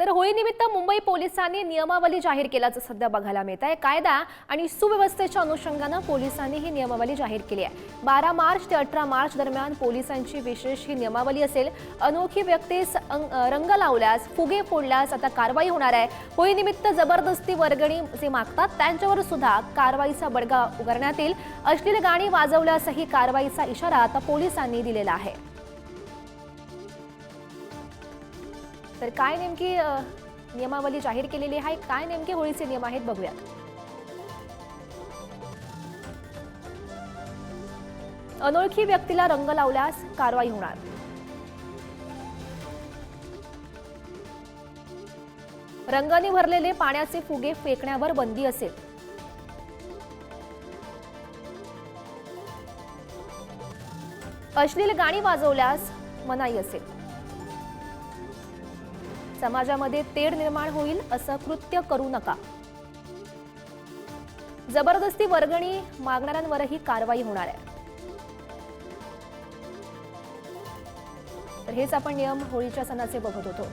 तर होळीनिमित्त मुंबई पोलिसांनी नियमावली जाहीर केल्याचं सध्या बघायला मिळत आहे। कायदा आणि सुव्यवस्थेच्या अनुषंगाने पोलिसांनी ही नियमावली जाहीर केली आहे। 12 मार्च ते 18 मार्च दरम्यान पोलिसांची विशेष ही नियमावली असेल। अनोखी व्यक्तीस रंग लावल्यास, फुगे फोडल्यास आता कारवाई होणार आहे। होळीनिमित्त जबरदस्ती वर्गणी जे मागतात त्यांच्यावर सुद्धा कारवाईचा बडगा उगारण्यात येईल। अश्लील गाणी वाजवल्यासही कारवाईचा इशारा आता पोलिसांनी दिलेला आहे। तर काय नेमकी नियमावली जाहीर केलेली आहे, काय नेमके होळीचे नियम आहेत बघूया। अनोळखी व्यक्तीला रंग लावल्यास कारवाई होणार। रंगाने भरलेले पाण्याचे फुगे फेकण्यावर बंदी असेल। अश्लील गाणी वाजवल्यास मनाई असेल। समाजामध्ये तेढ निर्माण होईल असं कृत्य करू नका। जबरदस्ती वर्गणी मागणाऱ्यांवरही कारवाई होणार आहे। तर हेच आपण नियम होळीच्या सणाचे बघत होतो।